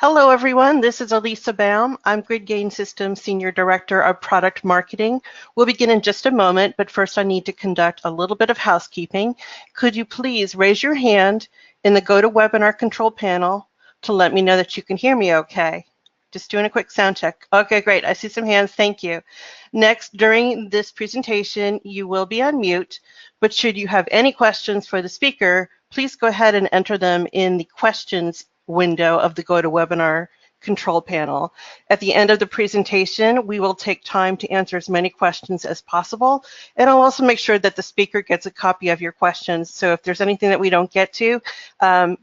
Hello, everyone. This is Elisa Baum. I'm GridGain Systems Senior Director of Product Marketing. We'll begin in just a moment, but first I need to conduct a little bit of housekeeping. Could you please raise your hand in the GoToWebinar control panel to let me know that you can hear me okay? Just doing a quick sound check. Okay, great. I see some hands. Thank you. Next, during this presentation, you will be on mute, but should you have any questions for the speaker, please go ahead and enter them in the questions window of the GoToWebinar control panel. At the end of the presentation, we will take time to answer as many questions as possible, and I'll also make sure that the speaker gets a copy of your questions. So if there's anything that we don't get to,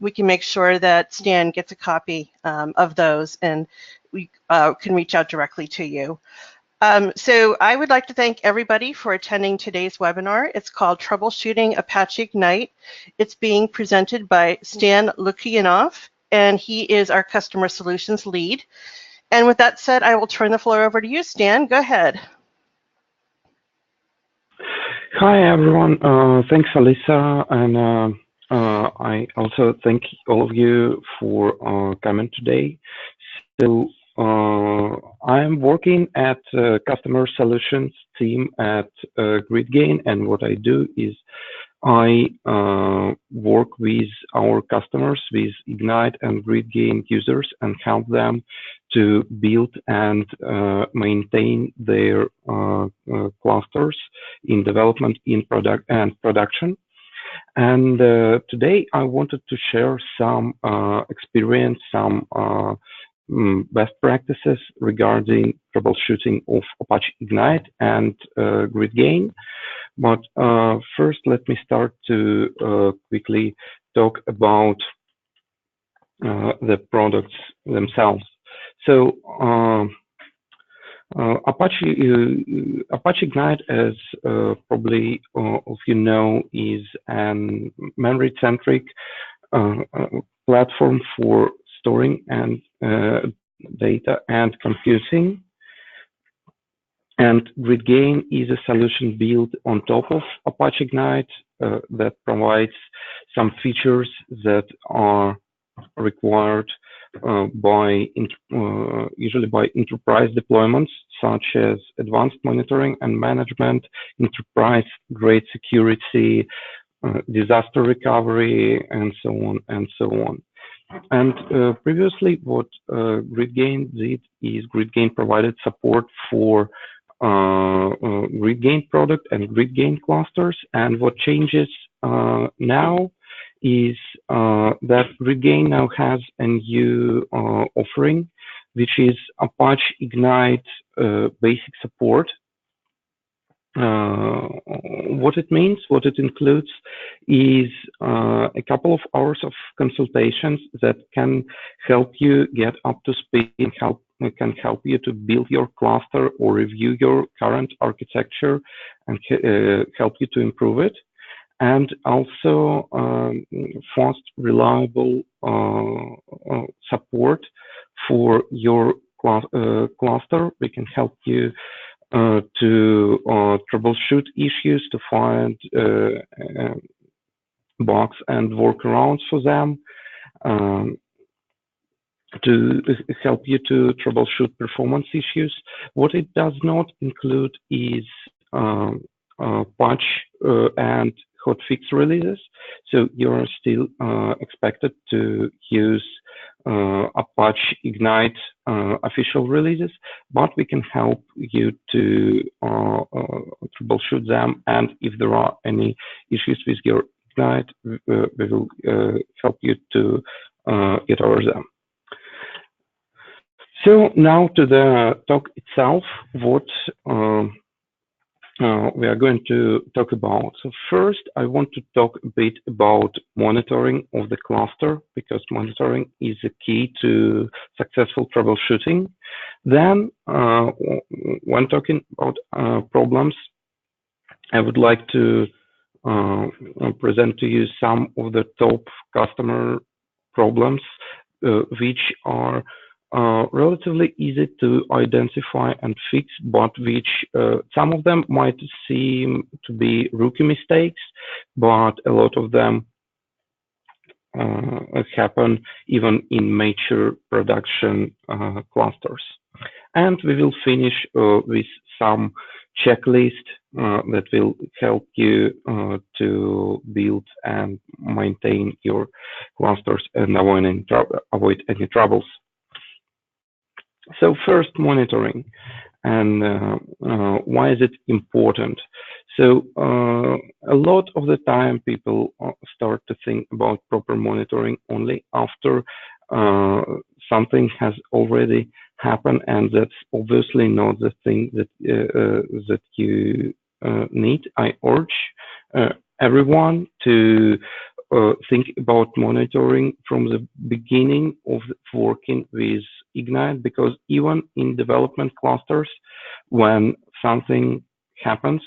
we can make sure that Stan gets a copy of those, and we can reach out directly to you. So I would like to thank everybody for attending today's webinar. It's called Troubleshooting Apache Ignite. It's being presented by Stan Lukianoff, and he is our Customer Solutions lead. And with that said, I will turn the floor over to you, Stan. Go ahead. Hi, everyone. Thanks, Alyssa. And I also thank all of you for coming today. So I'm working at Customer Solutions team at GridGain, and what I do is I work with our customers, with Ignite and GridGain users, and help them to build and maintain their clusters in development, in production. And today I wanted to share some experience, some best practices regarding troubleshooting of Apache Ignite and GridGain. But first, let me start to quickly talk about the products themselves. So Apache Ignite, as probably all of you know, is an memory-centric platform for storing and data and computing. And GridGain is a solution built on top of Apache Ignite that provides some features that are required usually by enterprise deployments, such as advanced monitoring and management, enterprise-grade security, disaster recovery, and so on and so on. And previously, what GridGain did is GridGain provided support for GridGain product and GridGain clusters. And what changes now is that GridGain now has a new offering, which is Apache Ignite basic support. What it means, what it includes, is a couple of hours of consultations that can help you get up to speed and can help you to build your cluster or review your current architecture and help you to improve it. And also fast, reliable support for your cluster. We can help you to troubleshoot issues, to find bugs and workarounds for them, to help you to troubleshoot performance issues. What it does not include is patch and hotfix releases. So you're still expected to use Apache Ignite official releases, but we can help you to troubleshoot them. And if there are any issues with your Ignite, we will help you to get over them. So now to the talk itself, what we are going to talk about. So first, I want to talk a bit about monitoring of the cluster, because monitoring is a key to successful troubleshooting. Then, when talking about problems, I would like to present to you some of the top customer problems, which are relatively easy to identify and fix, but which some of them might seem to be rookie mistakes, but a lot of them happen even in mature production clusters. And we will finish with some checklist that will help you to build and maintain your clusters and avoid any troubles. So first, monitoring, and why is it important? So a lot of the time people start to think about proper monitoring only after something has already happened, and that's obviously not the thing that that you need. I urge everyone to think about monitoring from the beginning of working with Ignite, because even in development clusters, when something happens,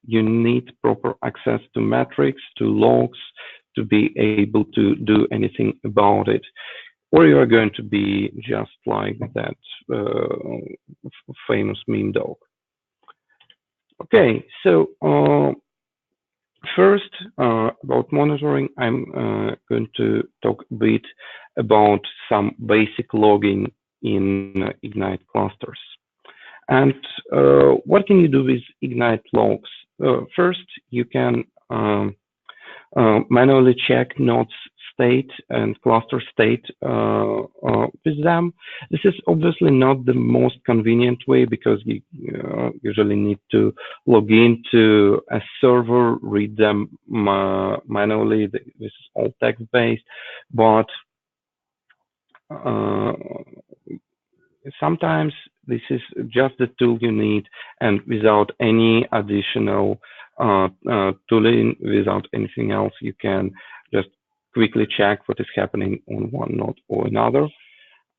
you need proper access to metrics, to logs, to be able to do anything about it. Or you are going to be just like that famous meme dog. Okay, so first, about monitoring, I'm going to talk a bit about some basic logging in Ignite clusters. And what can you do with Ignite logs? First, you can manually check nodes state and cluster state with them. This is obviously not the most convenient way, because you usually need to log into a server, read them manually. This is all text-based, but sometimes this is just the tool you need, and without any additional tooling, without anything else, you can just quickly check what is happening on one node or another.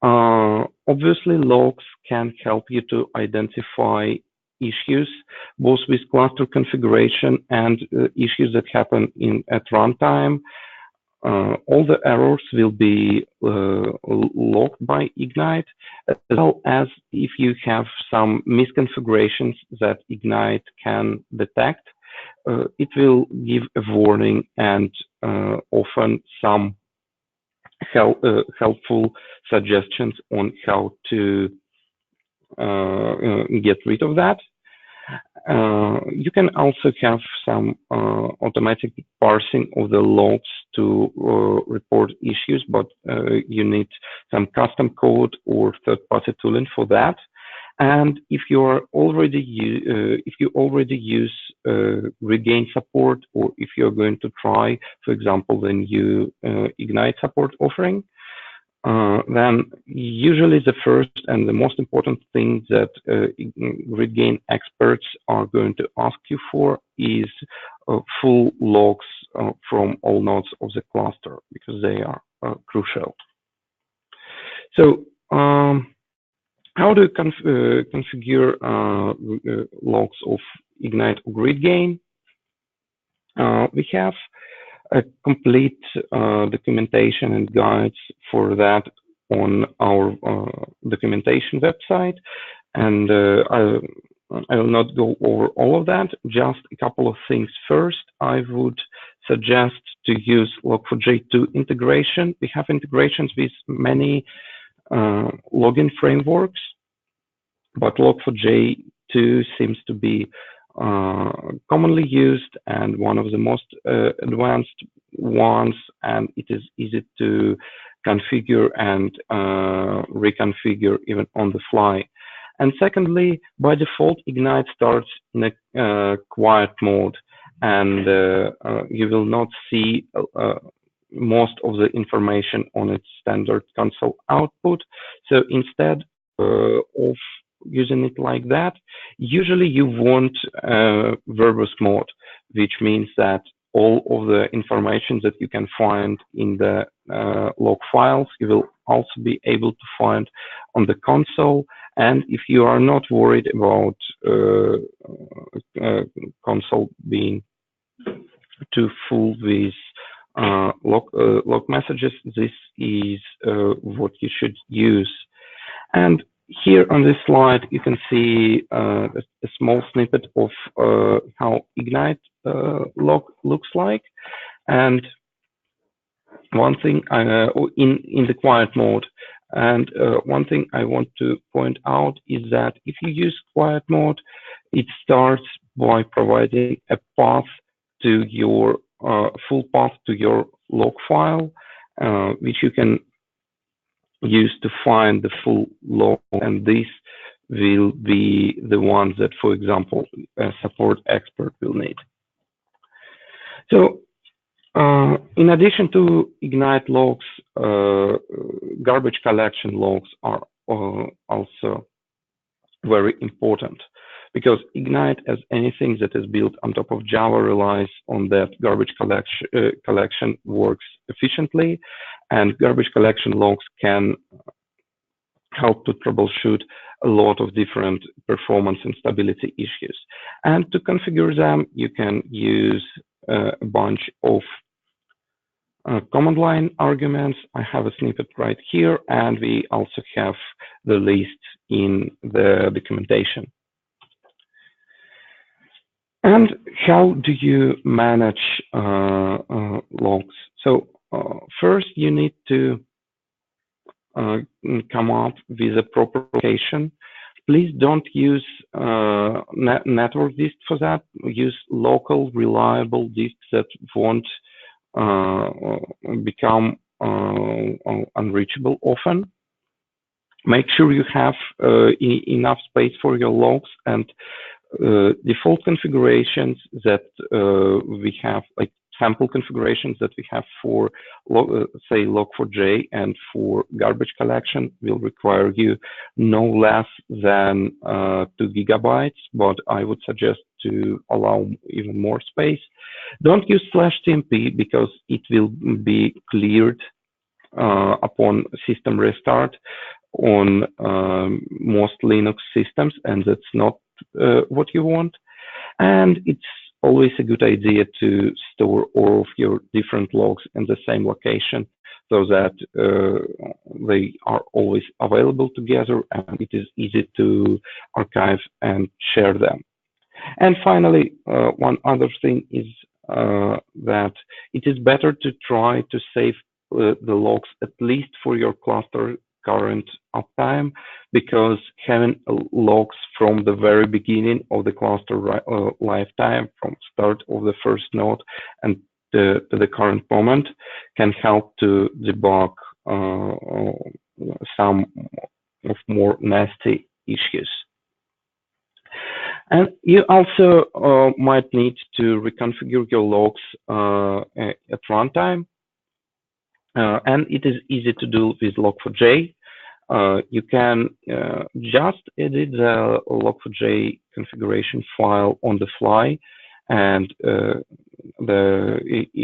Obviously, logs can help you to identify issues, both with cluster configuration and issues that happen at runtime. All the errors will be logged by Ignite, as well as if you have some misconfigurations that Ignite can detect, it will give a warning and often some helpful suggestions on how to get rid of that. You can also have some automatic parsing of the logs to report issues, but you need some custom code or third-party tooling for that. And if you already use GridGain support, or if you're going to try, for example, the new Ignite support offering, then usually the first and the most important thing that GridGain experts are going to ask you for is full logs from all nodes of the cluster, because they are crucial. So how to configure logs of Ignite or GridGain? We have a complete documentation and guides for that on our documentation website, and I will not go over all of that, just a couple of things. First, I would suggest to use Log4j2 integration. We have integrations with many login frameworks, but Log4j2 seems to be commonly used and one of the most advanced ones, and it is easy to configure and reconfigure even on the fly. And secondly, by default, Ignite starts in a quiet mode, and you will not see most of the information on its standard console output. So instead of using it like that, usually you want verbose mode, which means that all of the information that you can find in the log files, you will also be able to find on the console. And if you are not worried about console being too full with log messages, this is what you should use. And here on this slide, you can see a small snippet of how Ignite log looks like. And one thing in the quiet mode. And one thing I want to point out is that if you use quiet mode, it starts by providing a path to your full path to your log file, which you can use to find the full log, and this will be the ones that, for example, a support expert will need. So in addition to Ignite logs, garbage collection logs are also very important, because Ignite, as anything that is built on top of Java, relies on that garbage collection works efficiently, and garbage collection logs can help to troubleshoot a lot of different performance and stability issues. And to configure them, you can use a bunch of command line arguments. I have a snippet right here, and we also have the list in the documentation. And how do you manage logs? So first, you need to come up with a proper location. Please don't use network disk for that. Use local, reliable disks that won't become unreachable often. Make sure you have enough space for your logs, and default configurations that we have, like sample configurations that we have for, say, Log4j and for garbage collection, will require you no less than 2 GB, but I would suggest to allow even more space. Don't use /tmp because it will be cleared upon system restart on most Linux systems, and that's not what you want. And it's always a good idea to store all of your different logs in the same location, so that they are always available together and it is easy to archive and share them. And finally, one other thing is that it is better to try to save the logs at least for your cluster current uptime, because having logs from the very beginning of the cluster lifetime, from start of the first node and to the current moment, can help to debug some of more nasty issues. And you also might need to reconfigure your logs at runtime. And it is easy to do with Log4j. You can just edit the Log4j configuration file on the fly, and the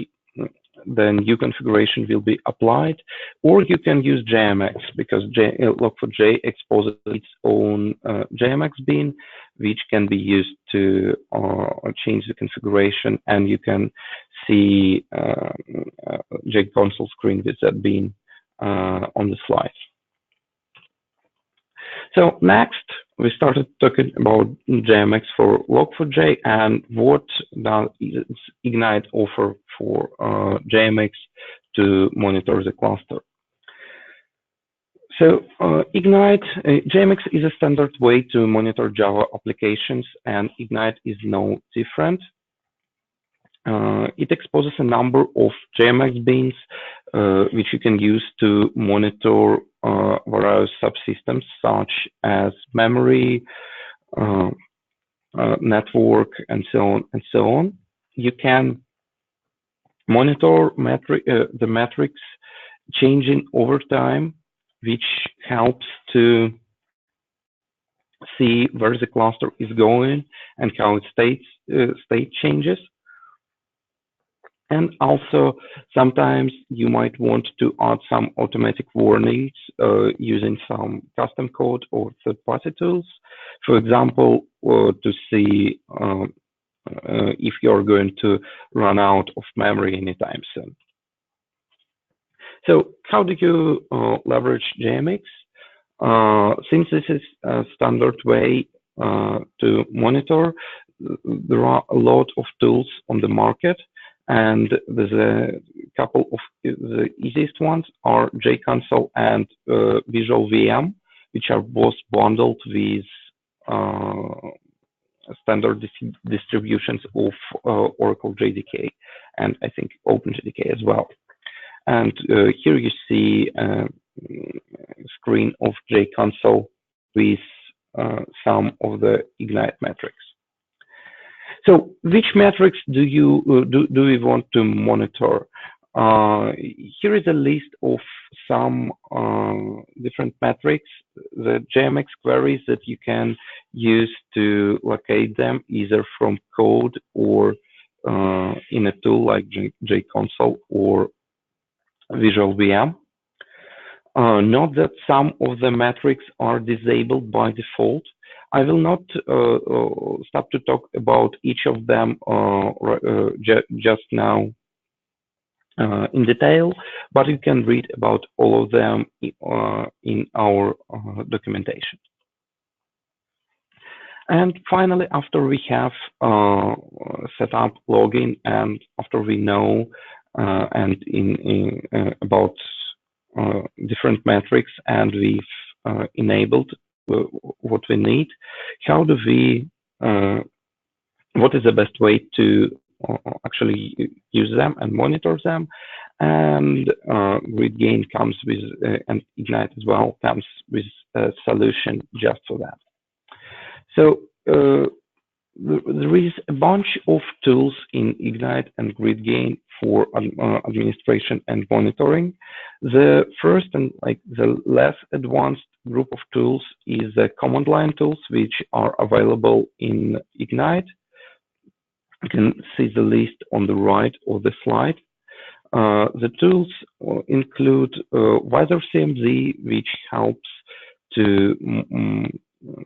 new configuration will be applied. Or you can use JMX, because Log4j exposes its own JMX bin, which can be used to change the configuration, and you can see GridGain console screen with that bin on the slide. So next, we started talking about JMX for Log4j and what does Ignite offer for JMX to monitor the cluster. So Ignite, JMX is a standard way to monitor Java applications, and Ignite is no different. It exposes a number of JMX bins, which you can use to monitor various subsystems such as memory, network, and so on and so on. You can monitor the metrics changing over time, which helps to see where the cluster is going and how its state changes. And also, sometimes you might want to add some automatic warnings using some custom code or third-party tools. For example, to see if you're going to run out of memory anytime soon. So how do you leverage JMX? Since this is a standard way to monitor, there are a lot of tools on the market. And there's a couple of the easiest ones are JConsole and Visual VM, which are both bundled with standard distributions of Oracle JDK, and I think OpenJDK as well. And here you see a screen of JConsole with some of the Ignite metrics. So, which metrics do we want to monitor? Here is a list of some different metrics, the JMX queries that you can use to locate them either from code or in a tool like JConsole or Visual VM. Note that some of the metrics are disabled by default. I will not stop to talk about each of them just now in detail, but you can read about all of them in our documentation. And finally, after we have set up login and after we know and about different metrics and we've enabled what we need, how do we, what is the best way to actually use them and monitor them? And GridGain comes with, and Ignite as well, comes with a solution just for that. So there is a bunch of tools in Ignite and GridGain for administration and monitoring. The first and the less advanced group of tools is the command line tools, which are available in Ignite. You can see the list on the right of the slide. The tools include Visor CMZ, which helps to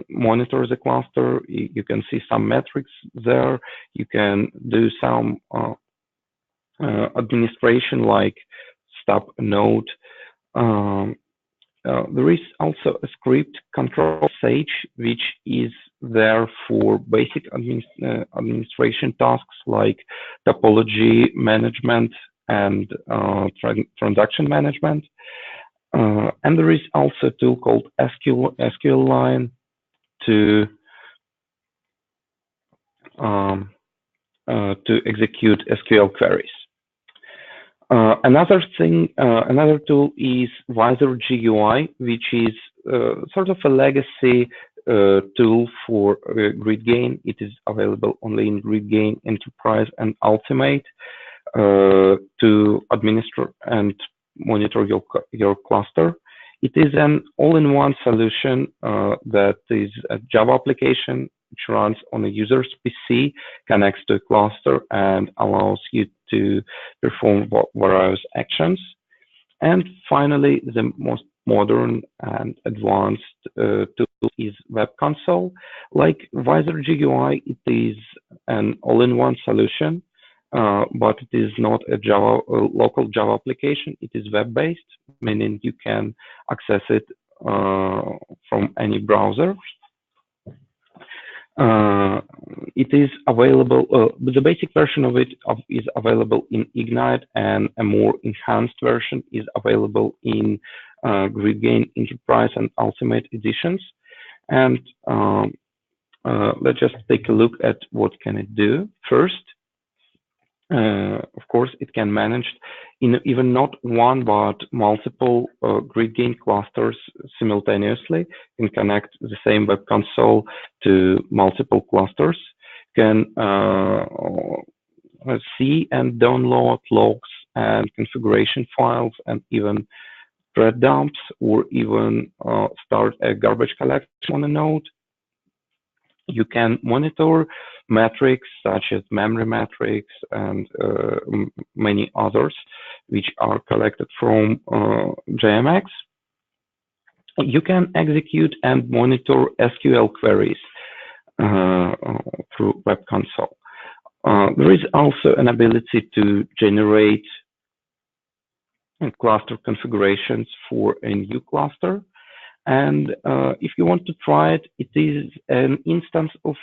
monitor the cluster. You can see some metrics there. You can do some administration like stop a node. There is also a script control Sage, which is there for basic administration tasks like topology management and transaction management. And there is also a tool called SQL Line to execute SQL queries. Another tool is Visor GUI, which is sort of a legacy tool for GridGain. It is available only in GridGain Enterprise and Ultimate to administer and monitor your cluster. It is an all-in-one solution that is a Java application which runs on a user's PC, connects to a cluster, and allows you to perform various actions. And finally, the most modern and advanced tool is Web Console. Like Visor GUI, it is an all-in-one solution, but it is not a local Java application. It is web-based, meaning you can access it from any browser. It is available, the basic version of it is available in Ignite, and a more enhanced version is available in GridGain Enterprise and Ultimate editions. And let's just take a look at what can it do. First, of course, it can manage even not one but multiple GridGain clusters simultaneously. You can connect the same web console to multiple clusters. You can see and download logs and configuration files, and even thread dumps, or even start a garbage collection on a node. You can monitor metrics such as memory metrics and many others, which are collected from JMX. You can execute and monitor SQL queries through Web Console. There is also an ability to generate cluster configurations for a new cluster. And if you want to try it, it is an instance of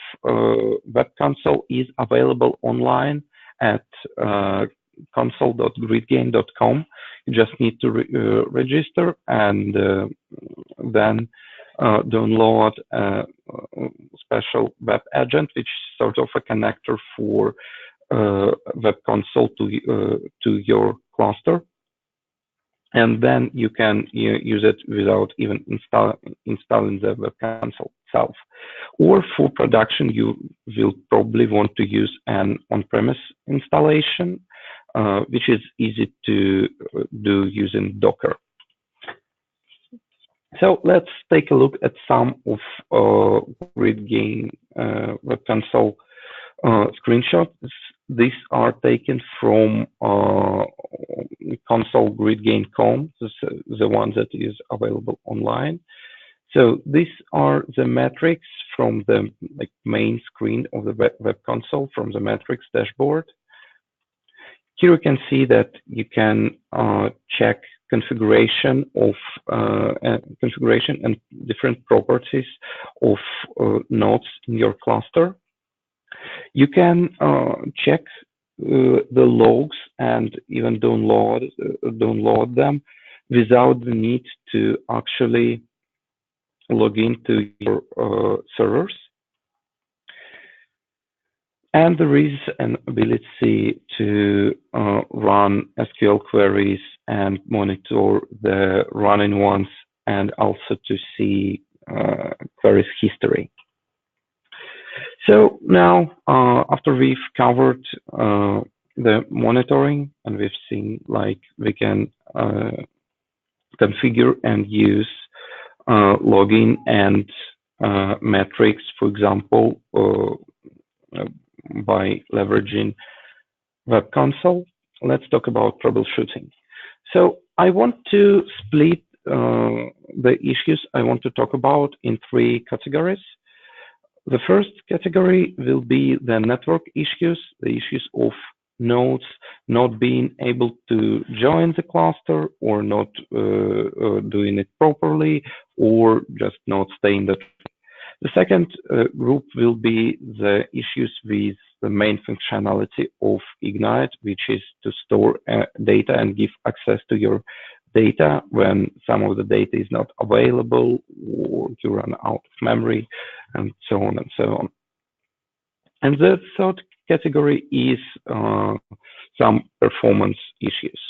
Web Console is available online, at console.gridgain.com. You just need to register and then download a special web agent, which is sort of a connector for Web Console to your cluster. And then you can use it without even installing the Web Console itself. Or for production, you will probably want to use an on-premise installation, which is easy to do using Docker. So let's take a look at some of GridGain Web Console screenshots. These are taken from console GridGain.com, the one that is available online. So these are the metrics from the main screen of the Web Console, from the metrics dashboard. Here you can see that you can check configuration and different properties of nodes in your cluster. You can check the logs and even download them without the need to actually log into your servers. And there is an ability to run SQL queries and monitor the running ones, and also to see queries history. So now, after we've covered the monitoring, and we've seen we can configure and use login and metrics, for example, by leveraging Web Console, let's talk about troubleshooting. So I want to split the issues I want to talk about in 3 categories. The first category will be the network issues, the issues of nodes not being able to join the cluster, or not doing it properly, or just not staying there. The second group will be the issues with the main functionality of Ignite, which is to store data and give access to your data when some of the data is not available, or you run out of memory, and so on and so on. And the third category is some performance issues.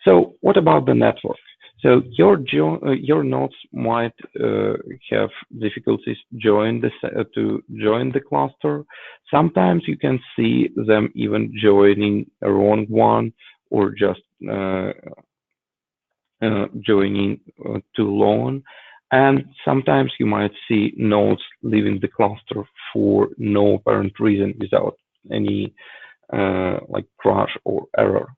So what about the network? So your nodes might have difficulties to join the cluster. Sometimes you can see them even joining a wrong one, or just joining too long. And sometimes you might see nodes leaving the cluster for no apparent reason, without any crash or error.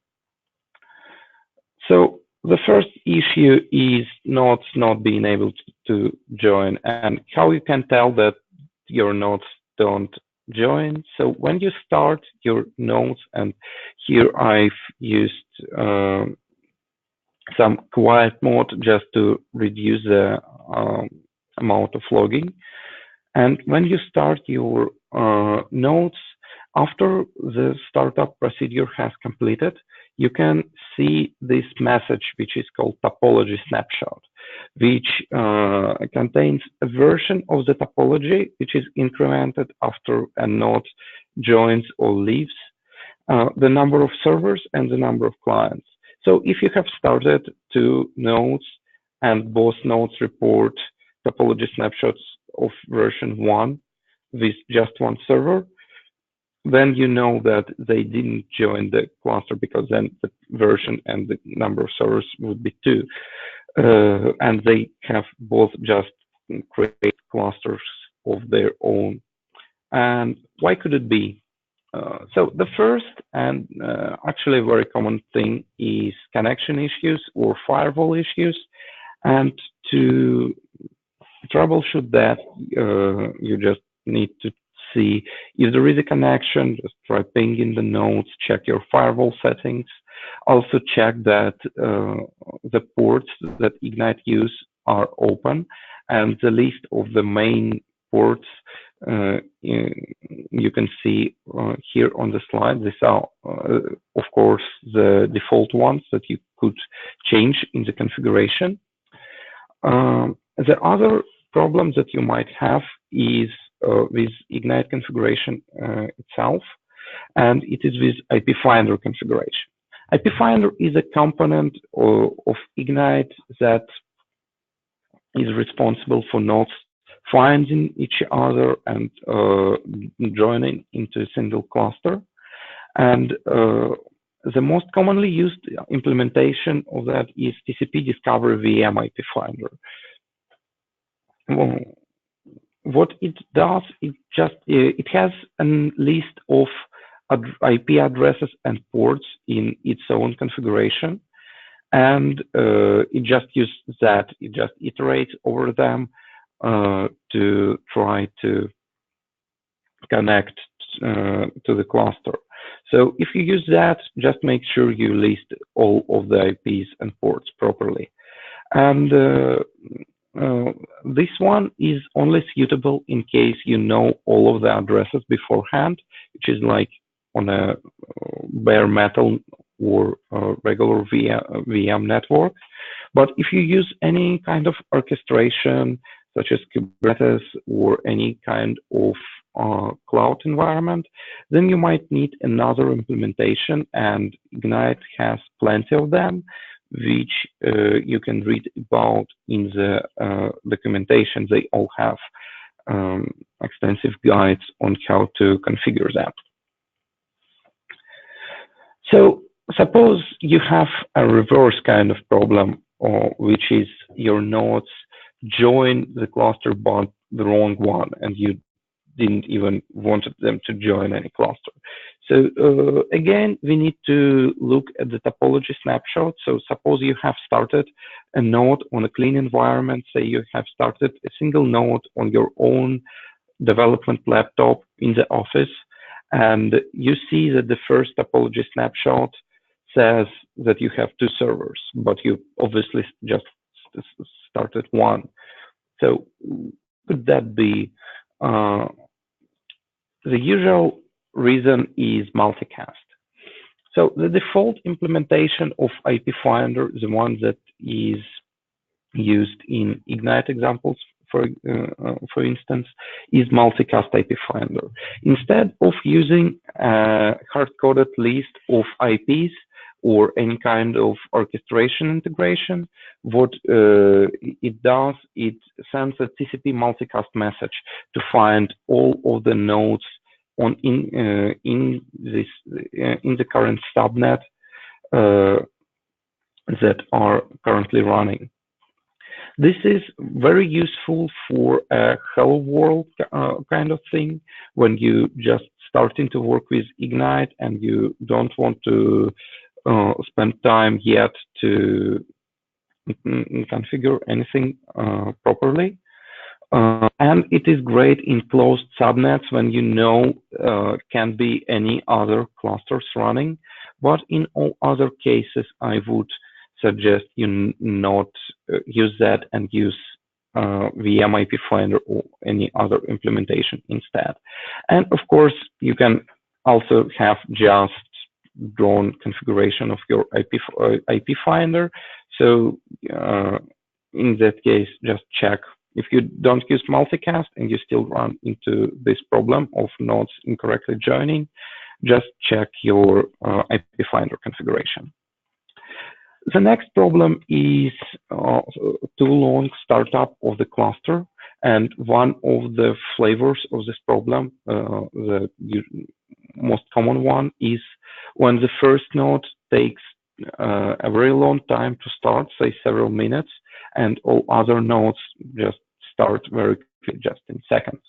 So the first issue is nodes not being able to join, and how you can tell that your nodes don't join. So when you start your nodes, and here I've used some quiet mode just to reduce the amount of logging. And when you start your nodes, after the startup procedure has completed, you can see this message, which is called topology snapshot, which contains a version of the topology which is incremented after a node joins or leaves, the number of servers and the number of clients. So if you have started 2 nodes and both nodes report topology snapshots of version 1 with just 1 server, then you know that they didn't join the cluster, because then the version and the number of servers would be 2. And they have both just create clusters of their own. And why could it be? So the first and actually very common thing is connection issues or firewall issues. And to troubleshoot that, you just need to see if there is a connection. Just try pinging the nodes, check your firewall settings. Also check that the ports that Ignite use are open, and the list of the main ports you can see here on the slide, these are, of course, the default ones that you could change in the configuration. The other problem that you might have is with Ignite configuration itself, and it is with IP Finder configuration. IP Finder is a component of Ignite that is responsible for nodes finding each other and joining into a single cluster. And the most commonly used implementation of that is TCP Discovery VM IP Finder. What it does, it has a list of IP addresses and ports in its own configuration, and it just uses that. It just iterates over them to try to connect to the cluster. So if you use that, just make sure you list all of the IPs and ports properly. And this one is only suitable in case you know all of the addresses beforehand, which is like on a bare metal or regular VM network. But if you use any kind of orchestration, such as Kubernetes or any kind of cloud environment, then you might need another implementation, and Ignite has plenty of them, which you can read about in the documentation. They all have extensive guides on how to configure that. So suppose you have a reverse kind of problem, which is your nodes join the cluster but the wrong one, and you didn't even want them to join any cluster. So again, we need to look at the topology snapshot. So suppose you have started a node on a clean environment. Say you have started a single node on your own development laptop in the office, and you see that the first topology snapshot says that you have 2 servers, but you obviously just started one. So could that be? The usual reason is multicast. So the default implementation of IP Finder, the one that is used in Ignite examples, for instance, is multicast IP Finder. Instead of using a hard-coded list of IPs or any kind of orchestration integration, what it does, it sends a TCP multicast message to find all of the nodes in the current subnet that are currently running. This is very useful for a hello world kind of thing, when you just starting to work with Ignite and you don't want to spend time yet to configure anything properly. And it is great in closed subnets when you know can't be any other clusters running. But in all other cases, I would suggest you not use that and use VM IP Finder or any other implementation instead. And of course, you can also have just drawn configuration of your IP Finder. So in that case, just check. If you don't use multicast and you still run into this problem of nodes incorrectly joining, just check your IP Finder configuration. The next problem is too long startup of the cluster. And one of the flavors of this problem, the most common one, is when the first node takes a very long time to start, say several minutes, and all other nodes just start very quickly, just in seconds.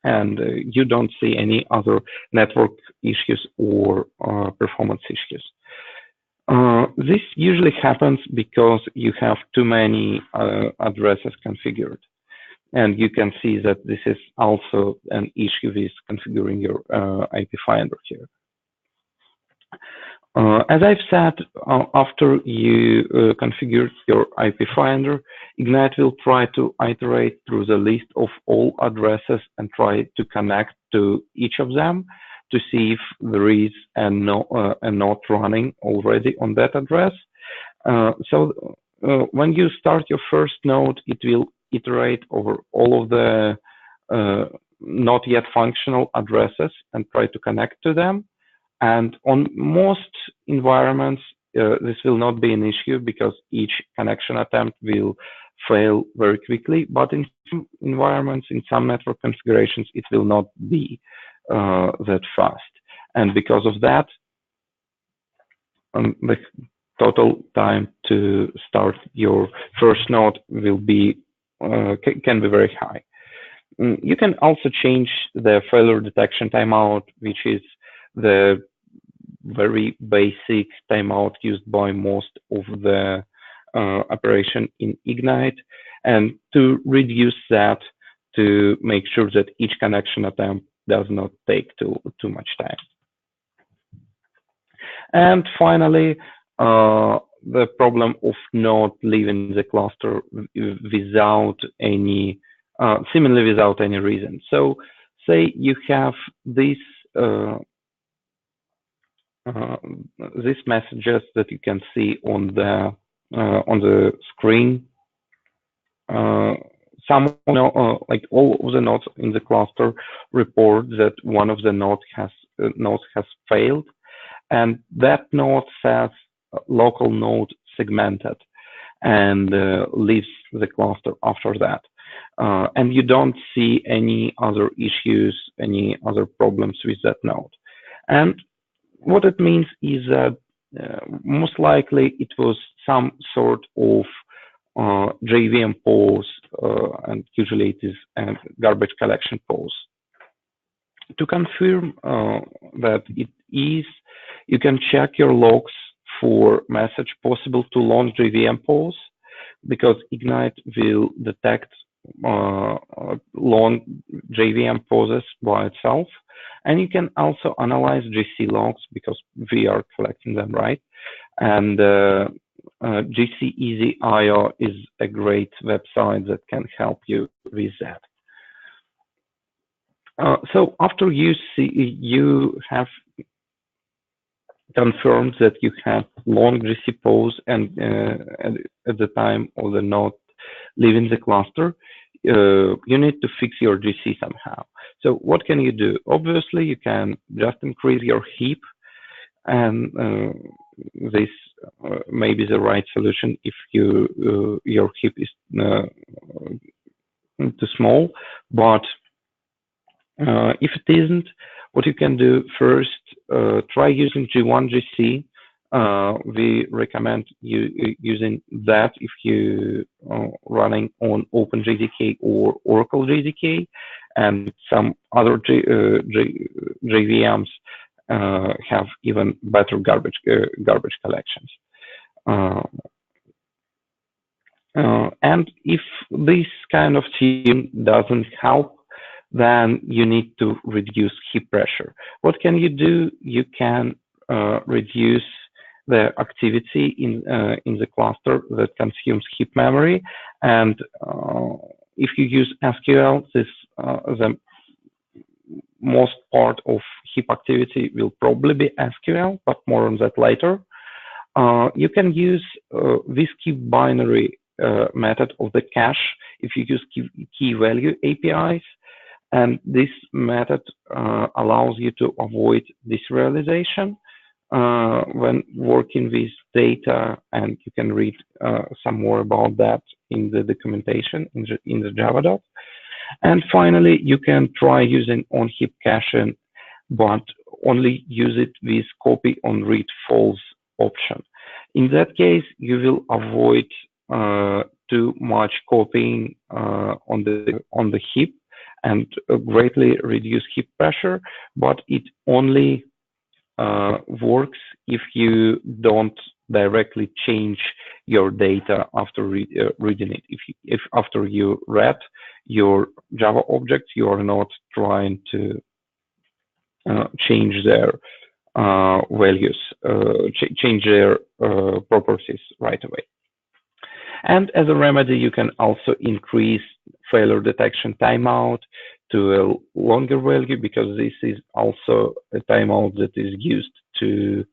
And you don't see any other network issues or performance issues. This usually happens because you have too many addresses configured. And you can see that this is also an issue with configuring your IP Finder here. As I've said, after you configure your IP finder, Ignite will try to iterate through the list of all addresses and try to connect to each of them to see if there is a node running already on that address. When you start your first node, it will iterate over all of the not yet functional addresses and try to connect to them. And on most environments, this will not be an issue because each connection attempt will fail very quickly. But in some environments, in some network configurations, it will not be that fast. And because of that, the total time to start your first node will be can be very high. You can also change the failure detection timeout, which is the very basic timeout used by most of the operation in Ignite, and to reduce that to make sure that each connection attempt does not take too much time. And finally, the problem of not leaving the cluster without any, seemingly without any reason. So say you have this these messages that you can see on the screen. Some like all of the nodes in the cluster report that one of the nodes has failed, and that node says local node segmented and leaves the cluster after that. And you don't see any other issues, any other problems with that node. And what it means is that most likely it was some sort of JVM pause, and usually it is a garbage collection pause. To confirm that it is, you can check your logs for message possible to launch JVM pause, because Ignite will detect long JVM pauses by itself. And you can also analyze GC logs because we are collecting them, right? And GC Easy IO is a great website that can help you with that. So after you have confirmed that you have long GC pause and at the time of the node leaving the cluster, you need to fix your GC somehow. So what can you do? Obviously, you can just increase your heap, and this may be the right solution if your heap is too small. But if it isn't, what you can do first, try using G1 GC. We recommend you using that if you running on OpenJDK or Oracle JDK, and some other JVMs have even better garbage collections. And if this kind of theme doesn't help, then you need to reduce heap pressure. What can you do? You can reduce the activity in the cluster that consumes heap memory, and if you use SQL, the most part of heap activity will probably be SQL, but more on that later. You can use this key binary method of the cache if you use key value APIs, and this method allows you to avoid deserialization when working with data, and you can read some more about that in the documentation in the Java doc. And finally, you can try using on-heap caching, but only use it with copy on read false option. In that case, you will avoid too much copying on the heap and greatly reduce heap pressure, but it only works if you don't directly change your data after reading it. If after you read your Java objects, you are not trying to change their values, change their properties right away. And as a remedy, you can also increase failure detection timeout to a longer value, because this is also a timeout that is used to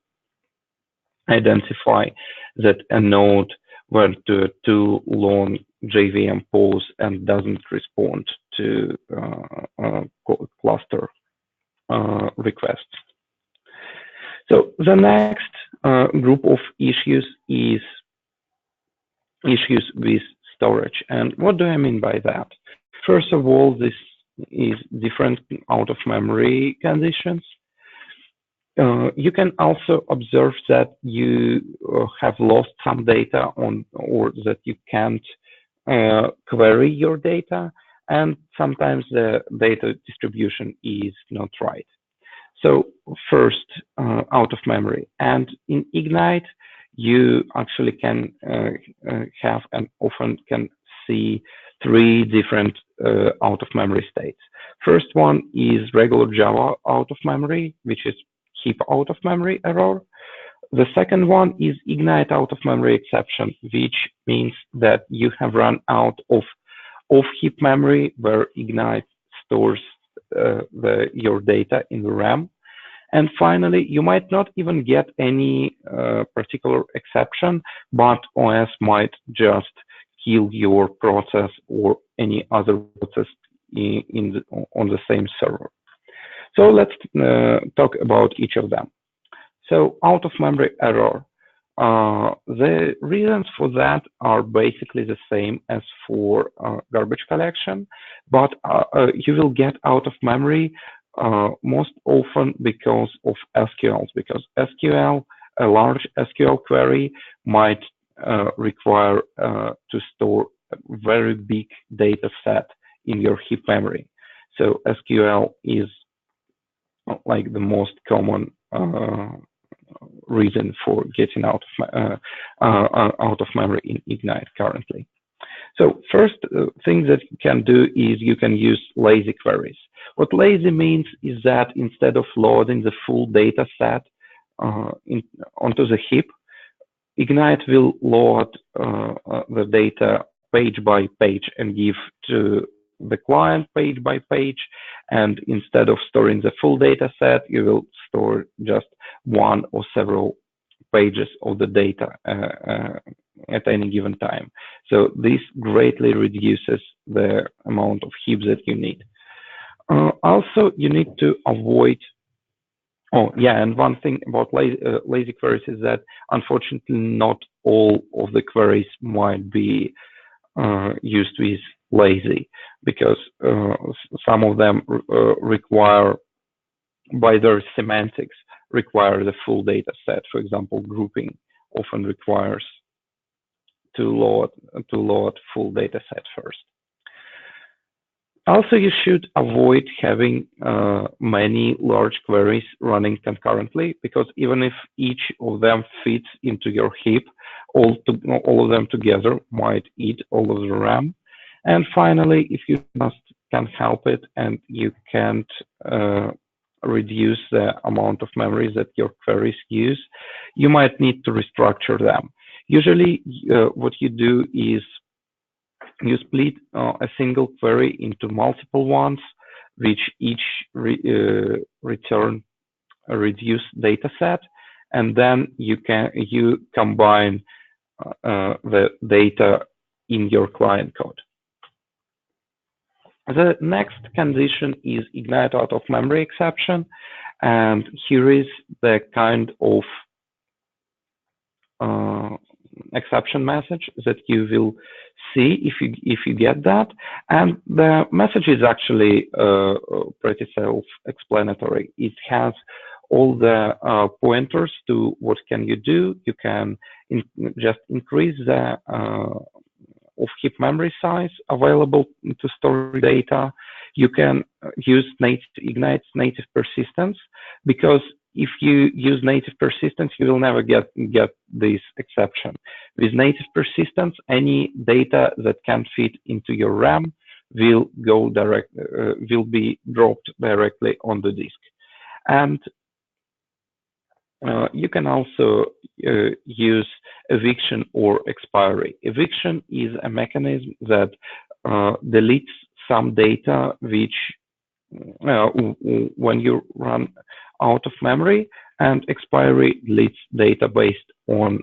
identify that a node went to a too long JVM pause and doesn't respond to cluster requests. So the next group of issues is issues with storage. And what do I mean by that? First of all, this is different out-of-memory conditions. You can also observe that you have lost some data or that you can't query your data, and sometimes the data distribution is not right. So first, out of memory. And in Ignite, you actually can have and often can see three different out of memory states. First one is regular Java out of memory, which is heap out of memory error. The second one is Ignite out of memory exception, which means that you have run out of heap memory where Ignite stores your data in the RAM. And finally, you might not even get any particular exception, but OS might just kill your process or any other process on the same server. So let's talk about each of them. So out of memory error. The reasons for that are basically the same as for garbage collection, but you will get out of memory most often because of SQLs, because SQL, a large SQL query might require to store a very big data set in your heap memory. So SQL is like the most common reason for getting out of memory in Ignite currently. So first thing that you can do is you can use lazy queries. What lazy means is that instead of loading the full data set onto the heap, Ignite will load the data page by page and give to the client page by page. And instead of storing the full data set, you will store just one or several pages of the data at any given time. So this greatly reduces the amount of heaps that you need. Also, you need to avoid. Oh, yeah, and one thing about lazy queries is that unfortunately not all of the queries might be used with lazy, because some of them require, by their semantics, require the full data set. For example, grouping often requires to load full data set first. Also, you should avoid having many large queries running concurrently, because even if each of them fits into your heap, all of them together might eat all of the RAM. And finally, if you just can't help it and you can't reduce the amount of memory that your queries use, you might need to restructure them. Usually, what you do is you split a single query into multiple ones, which each return a reduced data set, and then you combine the data in your client code. The next condition is Ignite out of memory exception, and here is the kind of exception message that you will see if you get that. And the message is actually pretty self-explanatory. It has all the pointers to what can you do. You can just increase the of heap memory size available to store data. You can use Ignite's native persistence, because if you use native persistence, you will never get this exception. With native persistence, any data that can fit into your RAM will be dropped directly on the disk. And You can also use eviction or expiry. Eviction is a mechanism that deletes some data which when you run out of memory, and expiry deletes data based on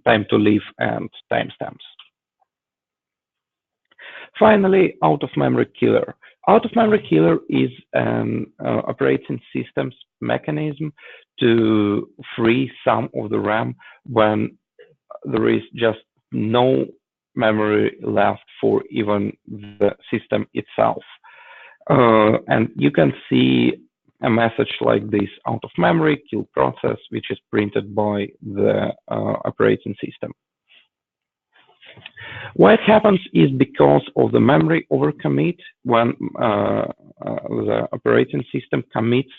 time to live and timestamps. Finally, out-of-memory killer. Out-of-memory killer is an operating system's mechanism to free some of the RAM when there is just no memory left for even the system itself. And you can see a message like this: out of memory, kill process, which is printed by the operating system. Why it happens is because of the memory overcommit. When the operating system commits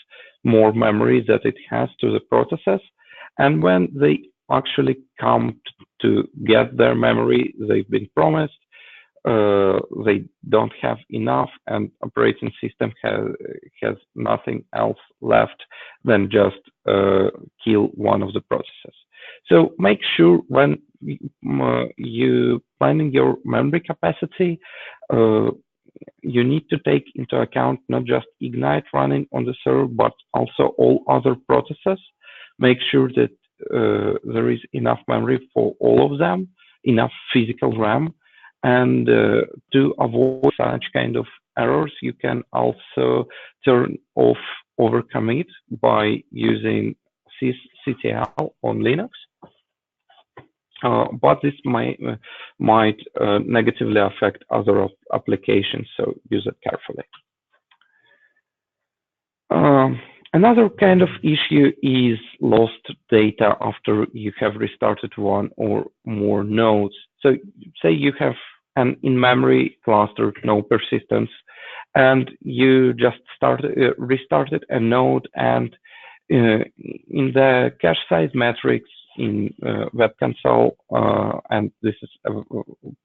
more memory that it has to the processes, and when they actually come to get their memory they've been promised, they don't have enough, and operating system has nothing else left than just kill one of the processes. So make sure when you planning your memory capacity, you need to take into account not just Ignite running on the server, but also all other processes. Make sure that there is enough memory for all of them, enough physical RAM. And to avoid such kind of errors, you can also turn off overcommit by using sysctl on Linux. But this might negatively affect other applications, so use it carefully. Another kind of issue is lost data after you have restarted one or more nodes. So say you have an in-memory cluster, no persistence, and you just restarted a node, and in the cache size metrics in Web Console, and this is a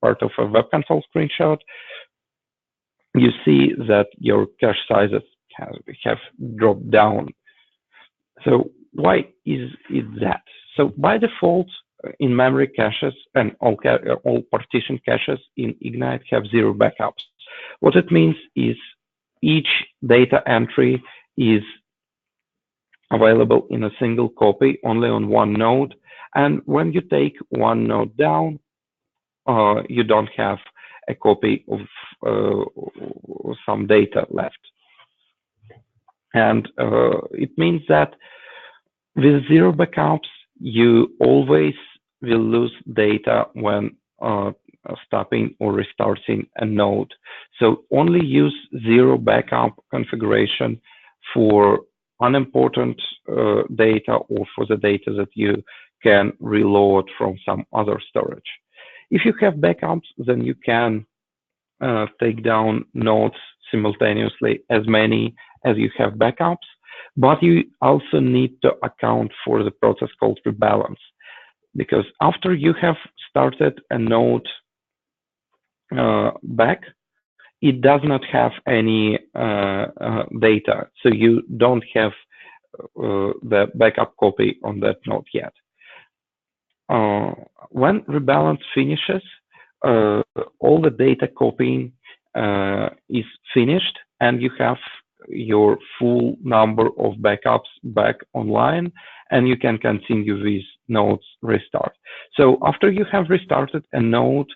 part of a Web Console screenshot, you see that your cache sizes have dropped down. So why is it that? So by default, in-memory caches and all partition caches in Ignite have 0 backups. What it means is each data entry is available in a single copy only on one node, and when you take one node down, you don't have a copy of some data left. And it means that with 0 backups, you always will lose data when stopping or restarting a node. So only use 0 backup configuration for unimportant data or for the data that you can reload from some other storage. If you have backups, then you can take down nodes simultaneously, as many as you have backups, but you also need to account for the process called rebalance, because after you have started a node back, it does not have any data, so you don't have the backup copy on that node yet. When rebalance finishes, all the data copying is finished, and you have your full number of backups back online, and you can continue with nodes restart. So after you have restarted a node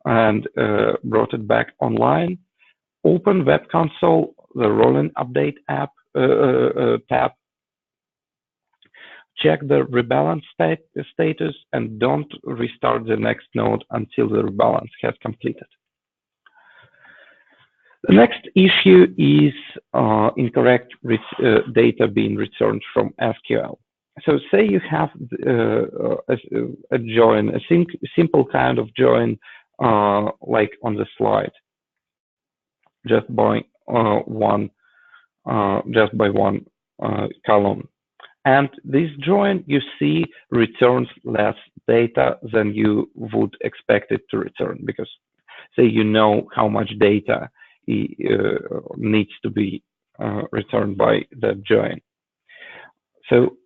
and brought it back online, open Web Console, the rolling update app tab, check the rebalance status, and don't restart the next node until the rebalance has completed. The next issue is incorrect data being returned from SQL. So say you have a join, a simple kind of join like on the slide, just by one column. And this join, you see, returns less data than you would expect it to return, because say you know how much data needs to be returned by the join. So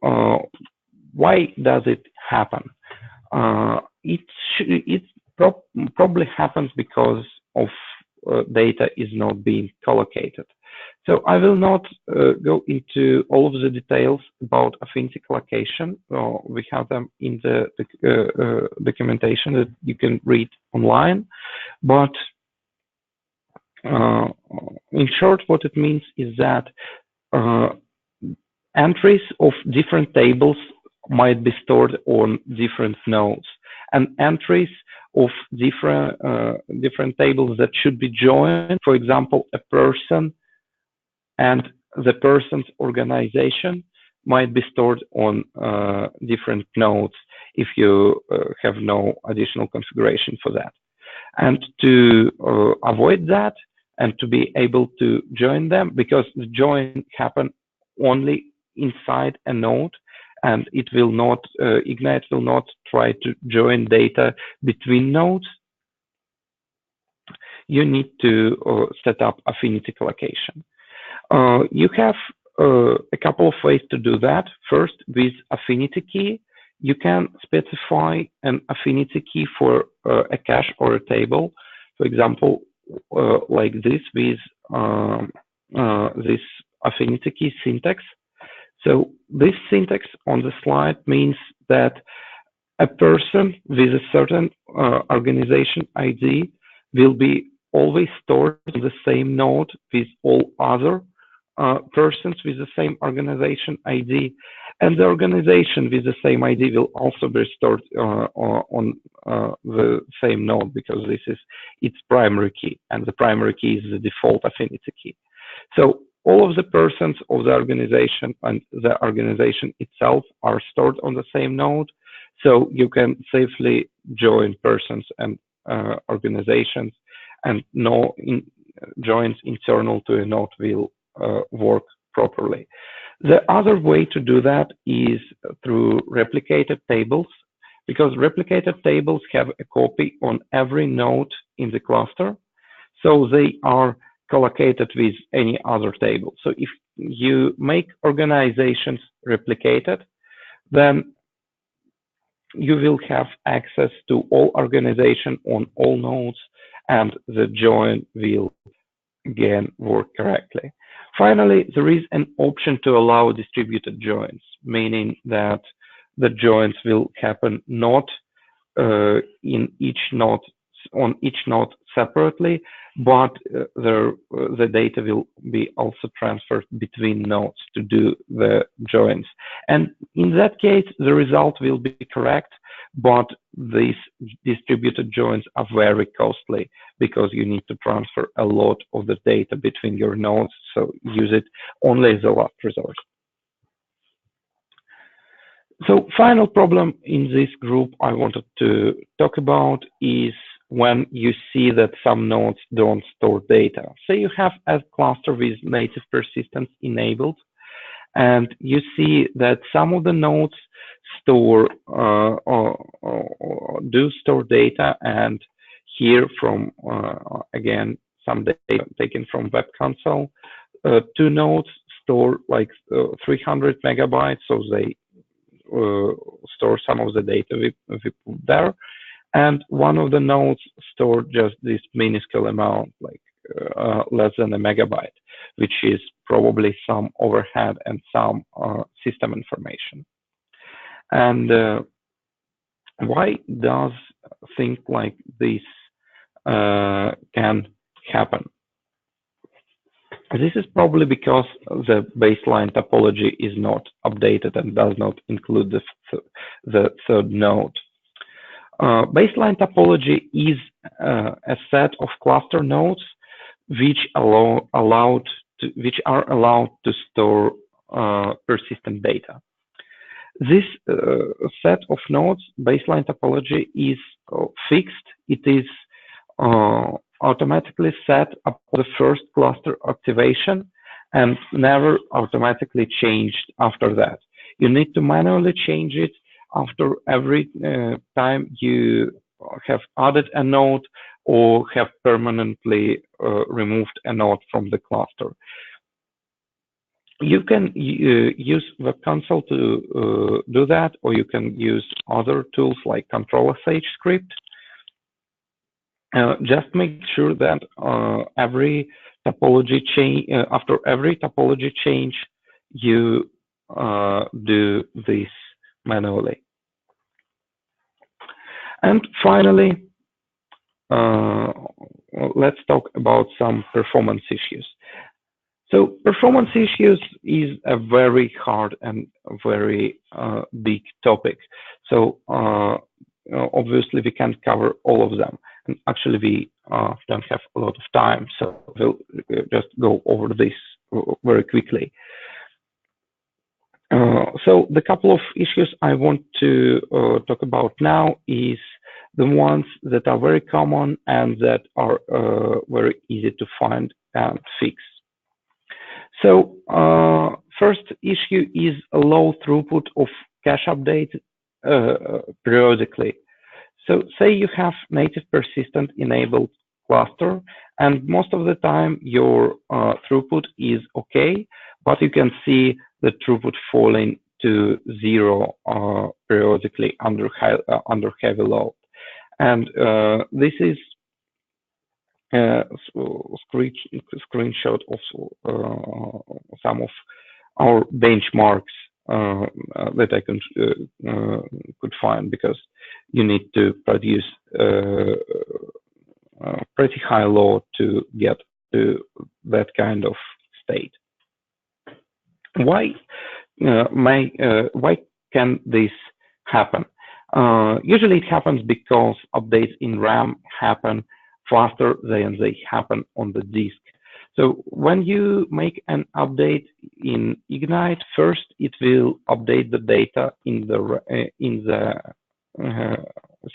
why does it happen? It probably happens because of data is not being collocated. So I will not go into all of the details about affinity collocation. We have them in the documentation that you can read online. But in short, what it means is that entries of different tables might be stored on different nodes, and entries of different tables that should be joined, for example, a person and the person's organization, might be stored on different nodes if you have no additional configuration for that. And to avoid that and to be able to join them, because the join happen only inside a node, and it will not, Ignite will not try to join data between nodes, you need to set up affinity collocation. You have a couple of ways to do that. First, with affinity key, you can specify an affinity key for a cache or a table. For example, like this with this affinity key syntax. So this syntax on the slide means that a person with a certain organization ID will be always stored on the same node with all other persons with the same organization ID, and the organization with the same ID will also be stored on the same node, because this is its primary key, and the primary key is the default affinity key. So all of the persons of the organization and the organization itself are stored on the same node, so you can safely join persons and organizations, and no joins internal to a node will work properly. The other way to do that is through replicated tables, because replicated tables have a copy on every node in the cluster, so they are collocated with any other table. So if you make organizations replicated, then you will have access to all organization on all nodes, and the join will again work correctly. Finally, there is an option to allow distributed joins, meaning that the joins will happen not in each node, on each node separately, but the data will be also transferred between nodes to do the joins. And in that case, the result will be correct, but these distributed joins are very costly because you need to transfer a lot of the data between your nodes, so use it only as a last resort. So final problem in this group I wanted to talk about is when you see that some nodes don't store data. Say you have a cluster with native persistence enabled, and you see that some of the nodes store do store data, and here from again some data taken from Web Console, 2 nodes store like 300 megabytes, so they store some of the data we put there, and one of the nodes store just this minuscule amount, like less than a megabyte, which is probably some overhead and some system information. And why does things like this can happen? This is probably because the baseline topology is not updated and does not include the third node. Baseline topology is a set of cluster nodes which are allowed to store persistent data. This set of nodes, baseline topology, is fixed. It is automatically set upon the first cluster activation and never automatically changed after that. You need to manually change it after every time you have added a node or have permanently removed a node from the cluster. You can use Web Console to do that, or you can use other tools like Control-SH script. Just make sure that every topology change, after every topology change, you do this manually. And finally, let's talk about some performance issues. So performance issues is a very hard and very big topic. So obviously we can't cover all of them. And actually we don't have a lot of time, so we'll just go over this very quickly. So the couple of issues I want to talk about now is the ones that are very common and that are very easy to find and fix. So first issue is a low throughput of cache update periodically. So say you have native persistent enabled cluster, and most of the time your throughput is okay, but you can see the throughput falling to 0 periodically under heavy load. And this is a screenshot of some of our benchmarks that I could find, because you need to produce pretty high load to get to that kind of state. Why can this happen? Usually it happens because updates in RAM happen faster than they happen on the disk. So when you make an update in Ignite, first it will update the data in the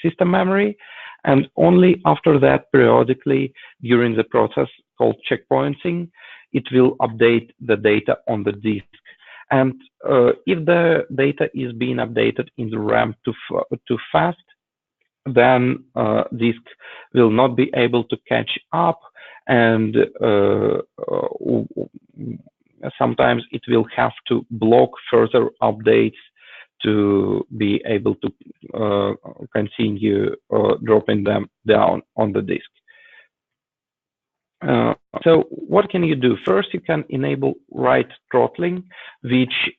system memory, and only after that, periodically during the process called checkpointing, it will update the data on the disk. And if the data is being updated in the RAM too fast, then disk will not be able to catch up, and sometimes it will have to block further updates to be able to continue dropping them down on the disk. So what can you do? First, you can enable write throttling, which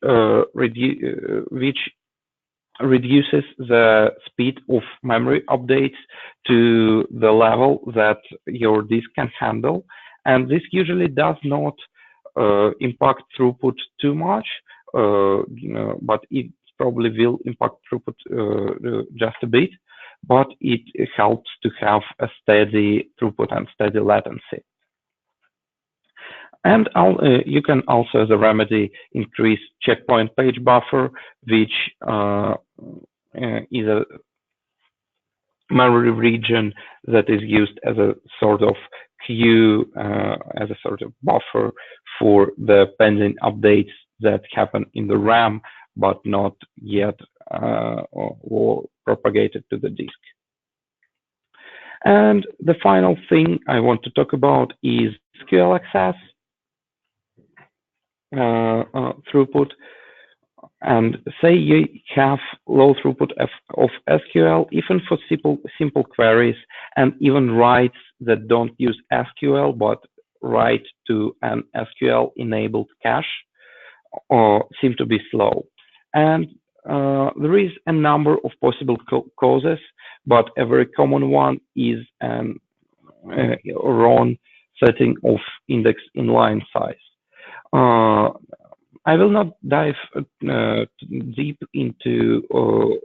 reduces the speed of memory updates to the level that your disk can handle. And this usually does not impact throughput too much, but it probably will impact throughput just a bit, but it helps to have a steady throughput and steady latency. And you can also, as a remedy, increase checkpoint page buffer, which is a memory region that is used as a sort of queue, as a sort of buffer for the pending updates that happen in the RAM, but not yet or propagated to the disk. And the final thing I want to talk about is SQL access. Throughput, and say you have low throughput of SQL, even for simple queries, and even writes that don't use SQL but write to an SQL enabled cache seem to be slow. And there is a number of possible causes, but a very common one is an wrong setting of index inline size. I will not dive deep into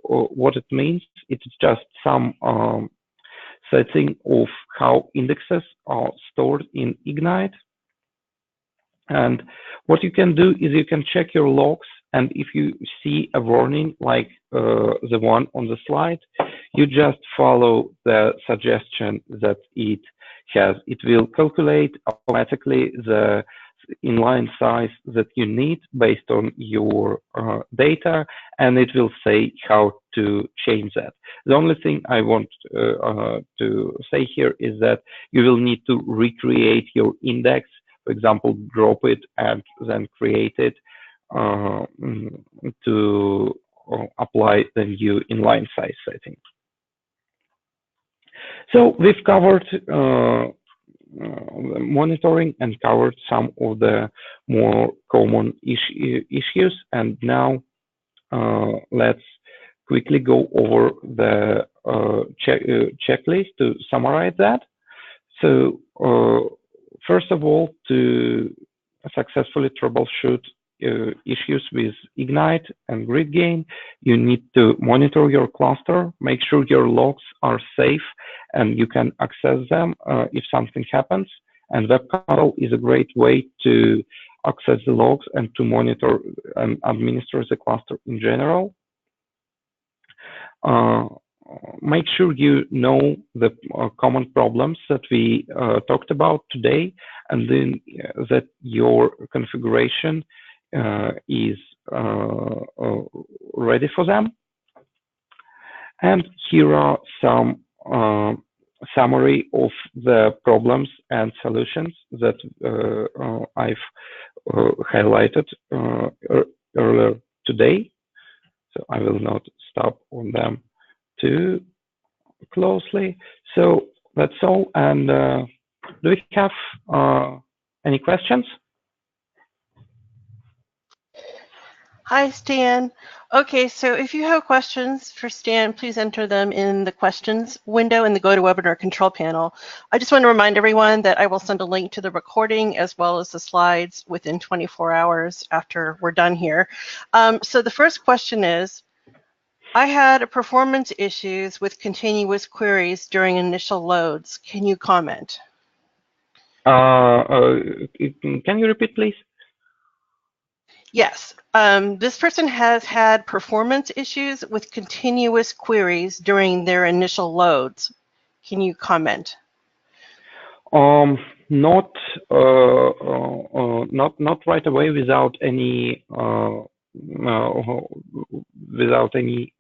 what it means. It's just some setting of how indexes are stored in Ignite. And what you can do is you can check your logs, and if you see a warning like the one on the slide, you just follow the suggestion that it has. It will calculate automatically the inline size that you need based on your data, and it will say how to change that. The only thing I want to say here is that you will need to recreate your index for example, drop it and then create it to apply the new inline size setting. So we've covered monitoring and covered some of the more common issues, and now let's quickly go over the checklist to summarize that. So first of all, to successfully troubleshoot issues with Ignite and GridGain, you need to monitor your cluster, make sure your logs are safe and you can access them if something happens. And Web Console is a great way to access the logs and to monitor and administer the cluster in general. Make sure you know the common problems that we talked about today, and then that your configuration is ready for them. And here are some summary of the problems and solutions that I've highlighted earlier today. So I will not stop on them too closely. So that's all. And do we have any questions? Hi, Stan. Okay, so if you have questions for Stan, please enter them in the questions window in the GoToWebinar control panel. I just want to remind everyone that I will send a link to the recording as well as the slides within 24 hours after we're done here. So the first question is, I had performance issues with continuous queries during initial loads. Can you comment? Can you repeat, please? Yes. This person has had performance issues with continuous queries during their initial loads. Can you comment? Not right away without any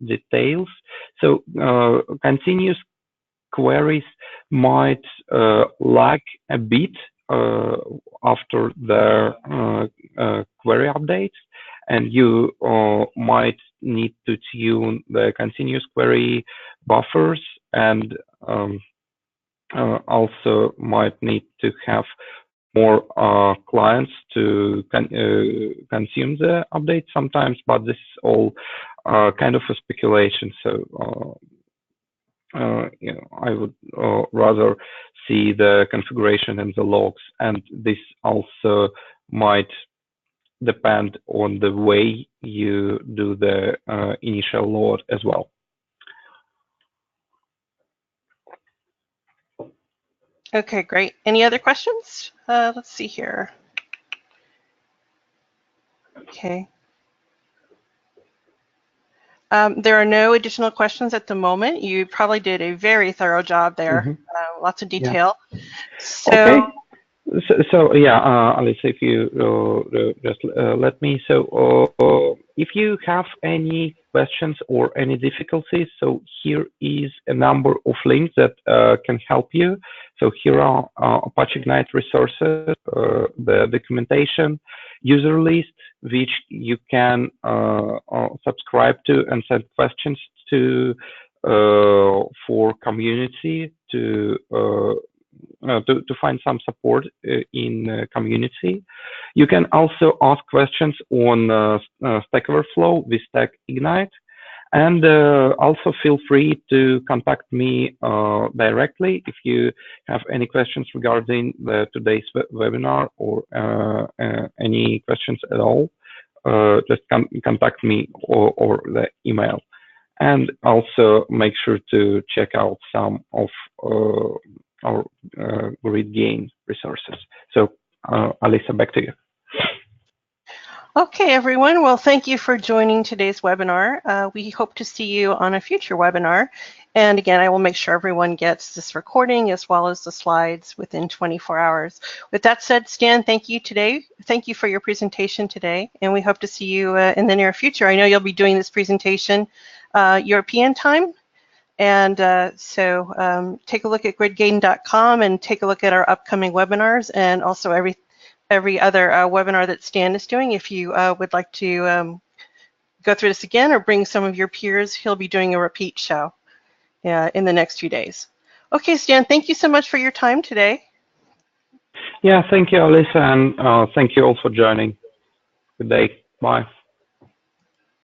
details. So continuous queries might lag a bit after the query updates, and you might need to tune the continuous query buffers, and also might need to have more clients to consume the update sometimes, but this is all kind of a speculation. So you know, I would rather see the configuration and the logs, and this also might depend on the way you do the initial load as well. Okay, great. Any other questions? Let's see here. Okay. There are no additional questions at the moment. You probably did a very thorough job there. Mm-hmm. Lots of detail. Yeah. So, okay. So yeah, Alice, if you just let me. So if you have any questions or any difficulties, so here is a number of links that can help you. So here are Apache Ignite Resources, the documentation, user list, which you can subscribe to and send questions to for community to find some support in community. You can also ask questions on Stack Overflow with Stack Ignite, and also feel free to contact me directly if you have any questions regarding today's webinar or any questions at all. Just contact me or the email. And also make sure to check out some of our GridGain resources. So, Alisa, back to you. okay, everyone. Well, thank you for joining today's webinar. We hope to see you on a future webinar. And again, I will make sure everyone gets this recording as well as the slides within 24 hours. With that said, Stan, thank you today. Thank you for your presentation today. And we hope to see you in the near future. I know you'll be doing this presentation European time. And so take a look at gridgain.com and take a look at our upcoming webinars, and also every other webinar that Stan is doing. If you would like to go through this again or bring some of your peers, he'll be doing a repeat show in the next few days. Okay, Stan, thank you so much for your time today. Yeah, thank you, Alyssa, and thank you all for joining. Good day. Bye.